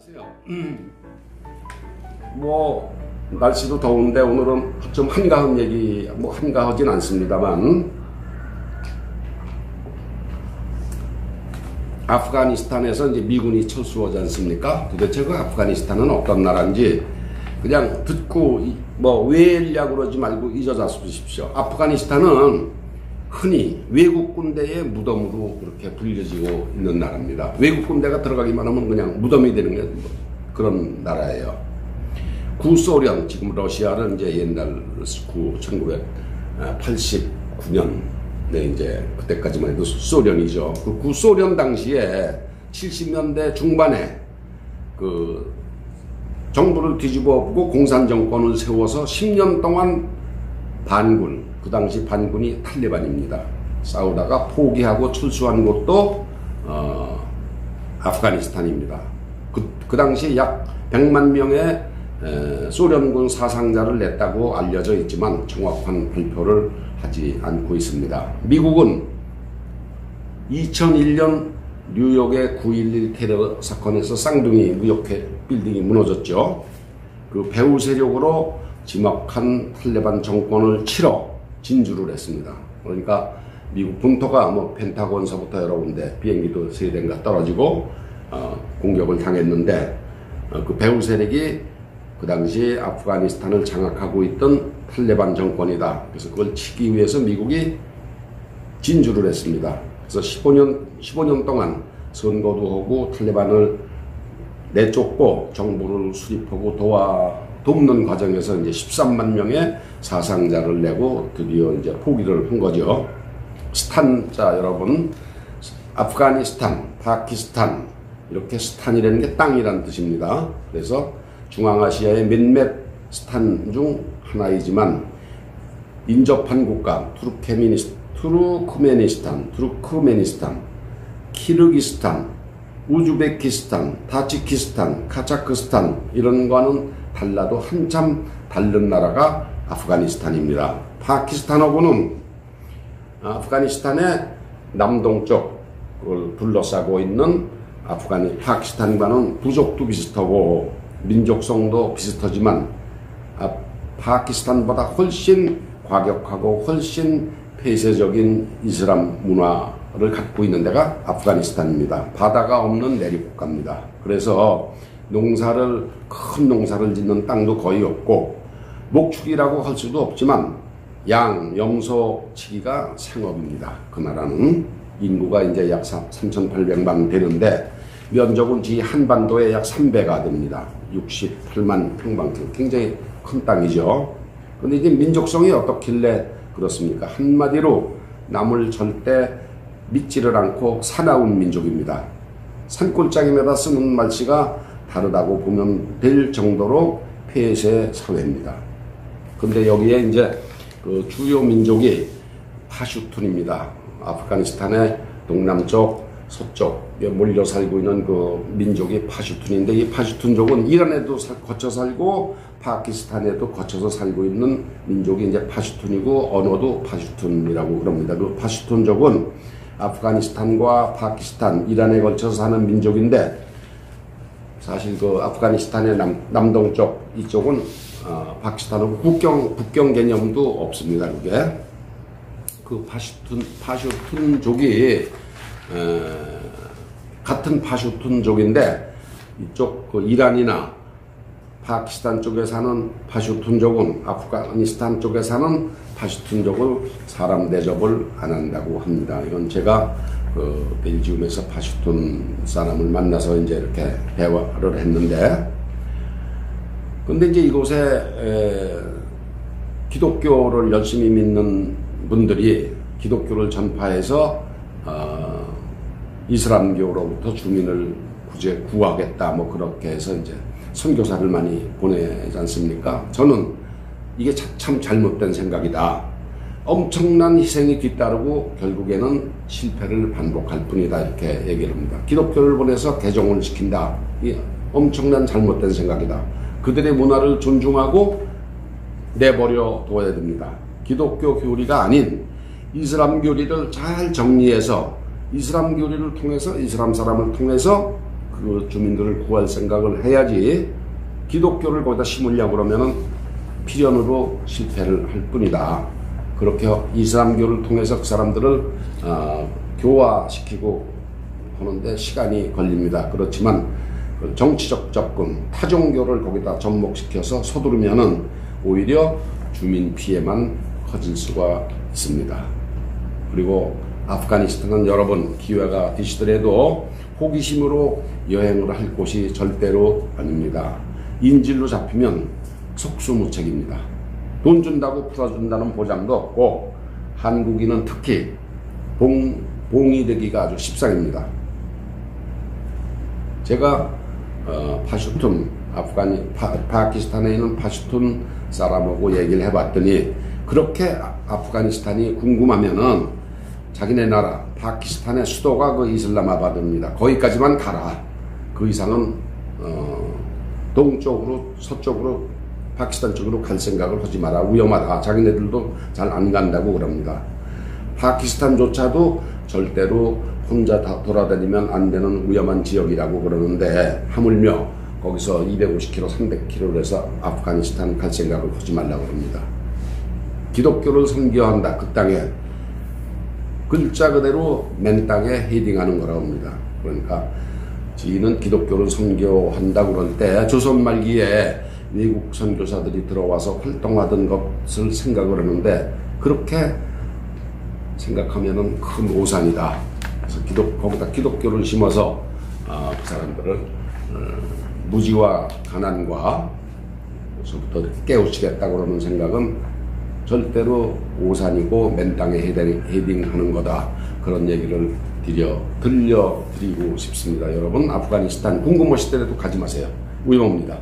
안녕하세요. 뭐 날씨도 더운데 오늘은 좀 한가한 얘기, 뭐 한가하진 않습니다만, 아프가니스탄에서 이제 미군이 철수하지 않습니까? 도대체 그 아프가니스탄은 어떤 나라인지 그냥 듣고 뭐 왜냐 그러지 말고 잊어잡수십시오. 아프가니스탄은 흔히 외국 군대의 무덤으로 그렇게 불려지고 있는 나라입니다. 외국 군대가 들어가기만 하면 그냥 무덤이 되는 게 그런 나라예요. 구소련, 지금 러시아는 이제 옛날 1989년, 네, 이제 그때까지만 해도 소련이죠. 그 구소련 당시에 70년대 중반에 그 정부를 뒤집어 엎고 공산 정권을 세워서 10년 동안 반군, 그 당시 반군이 탈레반입니다. 싸우다가 포기하고 철수한 곳도 아프가니스탄입니다. 그 당시 약 100만 명의 소련군 사상자를 냈다고 알려져 있지만 정확한 발표를 하지 않고 있습니다. 미국은 2001년 뉴욕의 9.11 테러 사건에서 쌍둥이 무역 빌딩이 무너졌죠. 그 배후 세력으로 지목한 탈레반 정권을 치러 진주를 했습니다. 그러니까 미국 본토가 뭐 펜타곤서부터 여러 군데 비행기도 3대인가 떨어지고 공격을 당했는데, 그 배후 세력이 그 당시 아프가니스탄을 장악하고 있던 탈레반 정권이다. 그래서 그걸 치기 위해서 미국이 진주를 했습니다. 그래서 15년 동안 선거도 하고 탈레반을 내쫓고 정부를 수립하고 돕는 과정에서 이제 13만 명의 사상자를 내고 드디어 이제 포기를 한 거죠. 스탄자 여러분, 아프가니스탄, 파키스탄, 이렇게 스탄이라는 게 땅이란 뜻입니다. 그래서 중앙아시아의 몇몇 스탄 중 하나이지만 인접한 국가 투르크메니스탄, 키르기스탄, 우즈베키스탄, 타지키스탄, 카자흐스탄 이런 거는 달라도 한참 다른 나라가 아프가니스탄입니다. 파키스탄하고는 아프가니스탄의 남동쪽을 둘러싸고 있는 파키스탄과는 부족도 비슷하고 민족성도 비슷하지만 파키스탄보다 훨씬 과격하고 훨씬 폐쇄적인 이슬람 문화를 갖고 있는 데가 아프가니스탄입니다. 바다가 없는 내륙국가입니다. 그래서 큰 농사를 짓는 땅도 거의 없고 목축이라고 할 수도 없지만 염소 치기가 생업입니다. 그 나라는 인구가 이제 약 3,800만 되는데 면적은 지 한반도의 약 3배가 됩니다. 68만 평방길, 굉장히 큰 땅이죠. 그런데 이제 민족성이 어떻길래 그렇습니까? 한마디로 남을 절대 믿지를 않고 사나운 민족입니다. 산골짜기마다 쓰는 말씨가 다르다고 보면 될 정도로 폐쇄 사회입니다. 근데 여기에 이제 그 주요 민족이 파슈툰입니다. 아프가니스탄의 동남쪽, 서쪽에 몰려 살고 있는 그 민족이 파슈툰인데, 이 파슈툰족은 이란에도 거쳐 살고 파키스탄에도 거쳐서 살고 있는 민족이 이제 파슈툰이고, 언어도 파슈툰이라고 그럽니다. 그 파슈툰족은 아프가니스탄과 파키스탄, 이란에 걸쳐서 사는 민족인데, 사실 그 아프가니스탄의 남동쪽 이쪽은 파키스탄하고 국경 개념도 없습니다. 그게 그 파슈툰족이 같은 파슈툰족인데, 이쪽 그 이란이나 파키스탄 쪽에 사는 파슈툰족은 아프가니스탄 쪽에 사는 파슈툰족을 사람 대접을 안 한다고 합니다. 이건 제가 그 벨지움에서 파슈툰 사람을 만나서 이제 이렇게 대화를 했는데, 근데 이제 이곳에 기독교를 열심히 믿는 분들이 기독교를 전파해서 이슬람교로부터 주민을 구하겠다, 뭐 그렇게 해서 이제 선교사를 많이 보내지 않습니까? 저는 이게 참 잘못된 생각이다. 엄청난 희생이 뒤따르고 결국에는 실패를 반복할 뿐이다, 이렇게 얘기를 합니다. 기독교를 보내서 개종을 시킨다. 이게 엄청난 잘못된 생각이다. 그들의 문화를 존중하고 내버려 둬야 됩니다. 기독교 교리가 아닌 이슬람 교리를 잘 정리해서 이슬람 교리를 통해서 이슬람 사람을 통해서 그 주민들을 구할 생각을 해야지 기독교를 거기다 심으려고 그러면은 필연으로 실패를 할 뿐이다. 그렇게 이슬람교를 통해서 그 사람들을 교화시키고 하는데 시간이 걸립니다. 그렇지만 정치적 접근, 타종교를 거기다 접목시켜서 서두르면은 오히려 주민 피해만 커질 수가 있습니다. 그리고 아프가니스탄은 여러분 기회가 되시더라도 호기심으로 여행을 할 곳이 절대로 아닙니다. 인질로 잡히면 속수무책입니다. 돈 준다고 풀어준다는 보장도 없고 한국인은 특히 봉이 되기가 아주 십상입니다. 제가 파슈툰 파키스탄에 있는 파슈툰 사람하고 얘기를 해봤더니 그렇게 아프가니스탄이 궁금하면은 자기네 나라 파키스탄의 수도가 그 이슬람아바드입니다. 거기까지만 가라. 그 이상은 동쪽으로 서쪽으로 파키스탄 쪽으로 갈 생각을 하지 마라. 위험하다. 자기네들도 잘 안 간다고 그럽니다. 파키스탄조차도 절대로 혼자 다 돌아다니면 안 되는 위험한 지역이라고 그러는데 하물며 거기서 250km, 300km를 해서 아프가니스탄 갈 생각을 하지 말라고 합니다. 기독교를 선교한다. 그 땅에 글자 그대로 맨 땅에 헤딩하는 거라고 합니다. 그러니까 지인은 기독교를 선교한다 그럴 때 조선 말기에 외국 선교사들이 들어와서 활동하던 것을 생각을 하는데 그렇게 생각하면은 큰 오산이다. 그래서 거기다 기독교를 심어서 그 사람들을 무지와 가난과 서부터 깨우치겠다 그러는 생각은 절대로 오산이고 맨 땅에 헤딩하는 거다. 그런 얘기를 들려드리고 싶습니다. 여러분 아프가니스탄 궁금하시더라도 가지 마세요. 위험합니다.